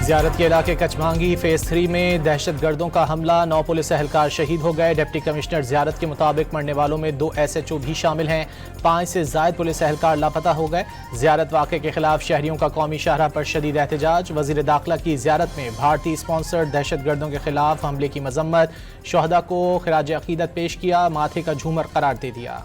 ज़ियारत के इलाके कचमांगी फेज 3 में दहशतगर्दों का हमला, 9 पुलिस एहलकार शहीद हो गए। डिप्टी कमिश्नर ज़ियारत के मुताबिक मरने वालों में 2 SHO भी शामिल हैं। 5 से ज़ायद पुलिस एहलकार लापता हो गए। ज़ियारत वाक़े के खिलाफ शहरियों का कौमी शाहराह पर शदीद एहतजाज। वज़ीर दाखिला की ज़ियारत में भारतीय स्पॉन्सर्ड दहशतगर्दों के खिलाफ हमले की मजम्मत। शहदा को खिराज अकीदत पेश किया, माथे का झूमर करार दे दिया।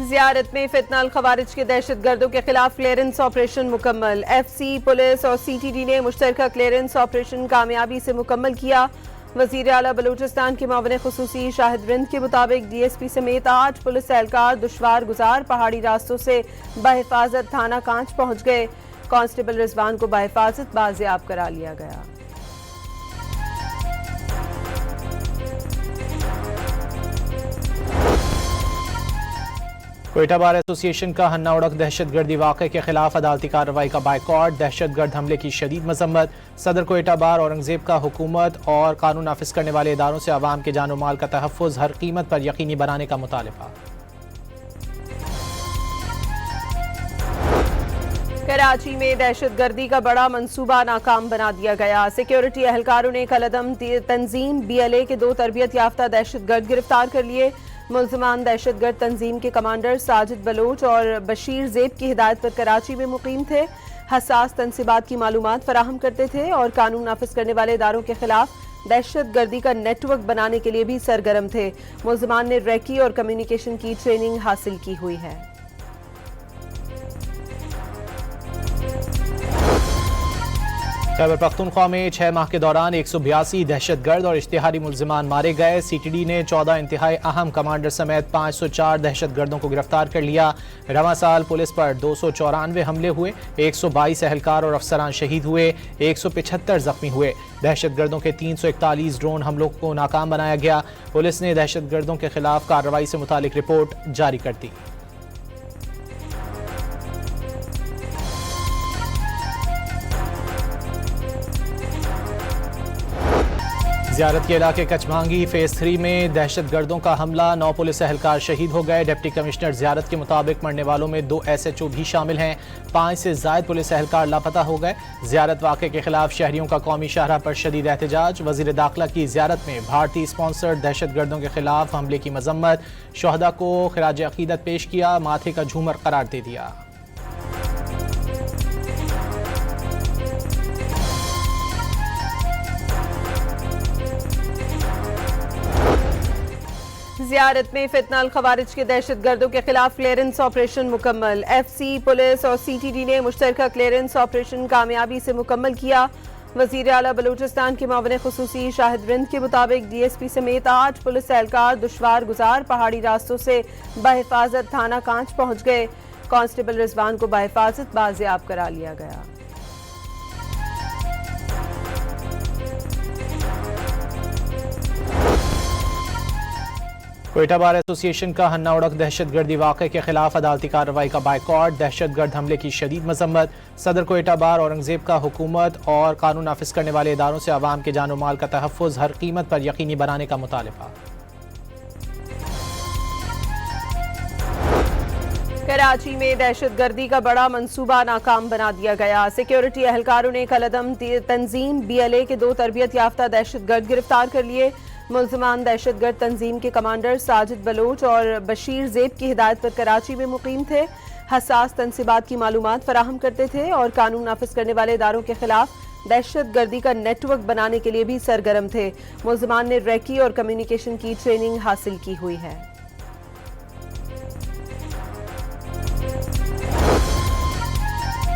ज़ियारत में फितनाल खवारिज के दहशतगर्दों के खिलाफ क्लियरेंस ऑपरेशन मुकम्मल। FC पुलिस और CTD ने मुश्तरका क्लियरेंस ऑपरेशन कामयाबी से मुकम्मल किया। वज़ीर आला बलूचिस्तान के मावने खुसूसी शाहिद रिंद के मुताबिक DSP समेत 8 पुलिस एहलकार दुश्वार गुजार पहाड़ी रास्तों से बहिफाजत थाना कांच पहुंच गए। कांस्टेबल रिजवान को बहिफाजत बाजियाब करा लिया गया। क्वेटा बार एसोसिएशन का हन्ना उड़क दहशतगर्दी वाक़े के खिलाफ अदालती कार्रवाई का बायकॉट। दहशतगर्द हमले की शदीद मजम्मत। सदर क्वेटा बार औरंगजेब का हुकूमत और कानून नाफिज करने वाले इदारों से आवाम के जान माल का तहफ़्फ़ुज़ हर कीमत पर यकीनी बनाने का मुतालबा। कराची में दहशतगर्दी का बड़ा मंसूबा नाकाम बना दिया गया। सिक्योरिटी एहलकारों ने कलदम तंजीम BLA के 2 तरबियत याफ्ता दहशतगर्द गिरफ्तार कर लिए। मुल्ज़िमान दहशतगर्द तंजीम के कमांडर साजिद बलोच और बशीर ज़ेब की हिदायत पर कराची में मुकीम थे। हसास तनसीबात की मालूमात फराहम करते थे और कानून नाफिज करने वाले इदारों के खिलाफ दहशतगर्दी का नेटवर्क बनाने के लिए भी सरगर्म थे। मुल्ज़िमान ने रेकी और कम्युनिकेशन की ट्रेनिंग हासिल की हुई है। खैबर पख्तूनख्वा में 6 माह के दौरान 182 दहशतगर्द और इश्तिहारी मुल्ज़िमान मारे गए। CTD ने 14 इंतहाई अहम कमांडर समेत 504 दहशतगर्दों को गिरफ्तार कर लिया। रवां साल पुलिस पर 294 हमले हुए, 122 एहलकार और अफसरान शहीद हुए, 175 जख्मी हुए। दहशतगर्दों के 341 ड्रोन हमलों को नाकाम बनाया गया। पुलिस ने दहशतगर्दों के खिलाफ कार्रवाई से मुतालिक रिपोर्ट जारी कर दी। ज़ियारत के इलाके कचमांगी फेज 3 में दहशतगर्दों का हमला, 9 पुलिस एहलकार शहीद हो गए। डिप्टी कमिश्नर ज़ियारत के मुताबिक मरने वालों में 2 SHO भी शामिल हैं। 5 से ज़ायद पुलिस एहलकार लापता हो गए। ज़ियारत वाक़े के खिलाफ शहरियों का कौमी शाहराह पर शदीद एहतजाज। वज़ीर दाखिला की ज़ियारत में भारतीय स्पॉन्सर्ड दहशतगर्दों के खिलाफ हमले की मजम्मत। शहदा को खिराज अकीदत पेश किया, माथे का झूमर करार दे दिया। ज़ियारत में फितनाल खवारिज के दहशतगर्दों के खिलाफ क्लियरेंस ऑपरेशन मुकम्मल। FC पुलिस और CTD ने मुश्तरका क्लियरेंस ऑपरेशन कामयाबी से मुकम्मल किया। वज़ीर आला बलूचिस्तान के मावने खुसूसी शाहिद रिंद के मुताबिक DSP समेत 8 पुलिस एहलकार दुश्वार गुजार पहाड़ी रास्तों से बहिफाजत थाना कांच पहुंच गए। कांस्टेबल रिजवान को बहिफाजत बाजियाब करा लिया गया। क्वेटा बार एसोसिएशन का हन्ना उड़क दहशतगर्दी वाक़े के खिलाफ अदालती कार्रवाई का बायकॉट। दहशतगर्द हमले की शदीद मजम्मत। सदर क्वेटा बार औरंगजेब का हुकूमत और कानून नाफिज करने वाले इदारों से आवाम के जान माल का तहफ़्फ़ुज़ हर कीमत पर यकीनी बनाने का मुतालबा। कराची में दहशतगर्दी का बड़ा मंसूबा नाकाम बना दिया गया। सिक्योरिटी एहलकारों ने कलदम तंजीम BLA के 2 तरबियत याफ्ता दहशतगर्द गिरफ्तार कर लिए। मुल्ज़िमान दहशतगर्द तंजीम के कमांडर साजिद बलोच और बशीर ज़ेब की हिदायत पर कराची में मुकीम थे। हसास तनसीबात की मालूमात फराहम करते थे और कानून नाफिज करने वाले इदारों के खिलाफ दहशतगर्दी का नेटवर्क बनाने के लिए भी सरगर्म थे। मुल्ज़िमान ने रेकी और कम्युनिकेशन की ट्रेनिंग हासिल की हुई है।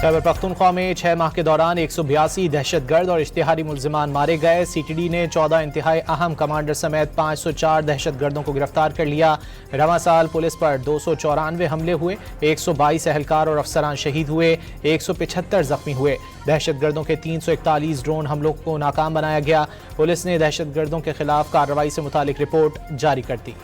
खैबर पख्तूनख्वा में 6 माह के दौरान 182 दहशतगर्द और इश्तिहारी मुल्ज़िमान मारे गए। CTD ने 14 इंतहाई अहम कमांडर समेत 504 दहशतगर्दों को गिरफ्तार कर लिया। रवां साल पुलिस पर 294 हमले हुए, 122 एहलकार और अफसरान शहीद हुए, 175 जख्मी हुए। दहशतगर्दों के 341 ड्रोन हमलों को नाकाम बनाया गया। पुलिस ने दहशतगर्दों के खिलाफ कार्रवाई से मुतालिक रिपोर्ट जारी कर दी।